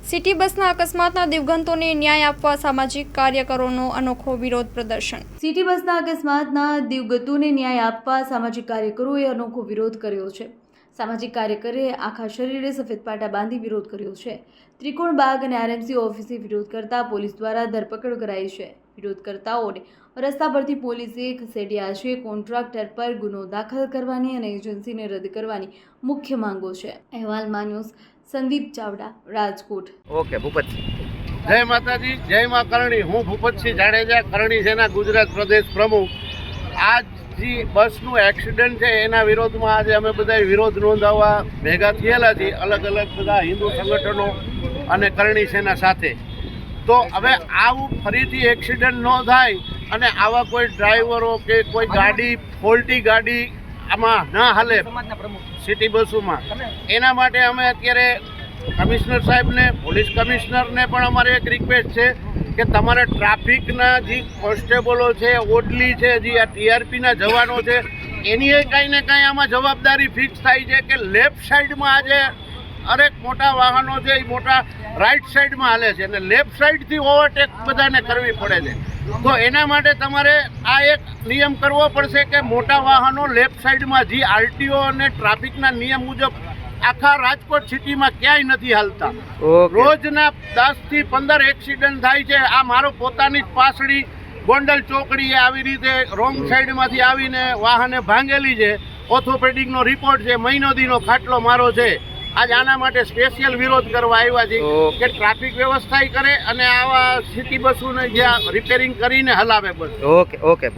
City બસના અકસ્માતના દિવગંતોને ન્યાય આપવા સામાજિક કાર્યકરોનો અનોખો વિરોધ પ્રદર્શન। સિટી બસના અકસ્માતના દિવગતોને ન્યાય આપવા સામાજિક કાર્યકરોએ અનોખો વિરોધ કર્યો છે। સામાજિક કાર્યકરે આખા શરીરે સફેદ પાટા બાંધી વિરોધ કર્યો છે। ત્રિકોણબાગ અને આરએમસી ઓફિસે વિરોધ કરતા પોલીસ દ્વારા ધરપકડ કરાઈ છે। વિરોધકર્તાઓને રસ્તા પરથી પોલીસે ખસેડ્યા છે। કોન્ટ્રાક્ટર પર ગુનો દાખલ કરવાની અને એજન્સીને રદ કરવાની મુખ્ય માંગો છે। અહેવાલમાં ન્યૂઝ સંદીપ ચાવડા, રાજકોટ। ઓકે ભૂપતસિંહ, જય માતાજી, જય માં કરણી। હું ભૂપતસિંહ જાડેજા, કરણી સેના ગુજરાત પ્રદેશ પ્રમુખ। આજ જે બસનું એક્સિડન્ટ છે એના વિરોધમાં આજે અમે બધા વિરોધ નોંધાવવા ભેગા થયેલા છીએ, અલગ અલગ બધા હિન્દુ સંગઠનો અને કરણી સેના સાથે। તો હવે આવું ફરીથી એક્સિડન્ટ ન થાય અને આવા કોઈ ડ્રાઈવરો કે કોઈ ગાડી ફોલ્ટી ગાડી આમાં ના હાલે સિટી બસોમાં, એના માટે અમે અત્યારે કમિશનર સાહેબને, પોલીસ કમિશનરને પણ અમારે એક રિક્વેસ્ટ છે કે તમારે ટ્રાફિકના જે કોન્સ્ટેબલો છે, ઓડલી છે, જે આ ટીઆરપીના જવાનો છે, એની કાંઈ ને કાંઈ આમાં જવાબદારી ફિક્સ થાય છે કે લેફ્ટ સાઈડમાં આજે હરેક મોટા વાહનો છે એ મોટા રાઈટ સાઈડમાં હાલે છે અને લેફ્ટ સાઈડથી ઓવરટેક બધાને કરવી પડે છે। તો એના માટે તમારે આ એક નિયમ કરવો પડશે કે મોટા વાહનો લેફ્ટ સાઈડમાં, જે આરટીઓ અને ટ્રાફિકના નિયમ મુજબ આખા રાજકોટ સિટીમાં ક્યાંય નથી હાલતા। રોજના 10 થી 15 એક્સિડન્ટ થાય છે। આ મારો પોતાની જ પાસડી ગોંડલ ચોકડીએ આવી રીતે રોંગ સાઈડમાંથી આવીને વાહને ભાંગેલી છે। ઓર્થોપેડિકનો રિપોર્ટ છે, મહિનો દીનો ખાટલો મારો છે। આજ આના માટે સ્પેશિયલ વિરોધ કરવા આવ્યા છે કે ટ્રાફિક વ્યવસ્થા કરે અને આવા સિટી બસોને જ્યાં રિપેરિંગ કરીને હલાવે બસ। Okay okay.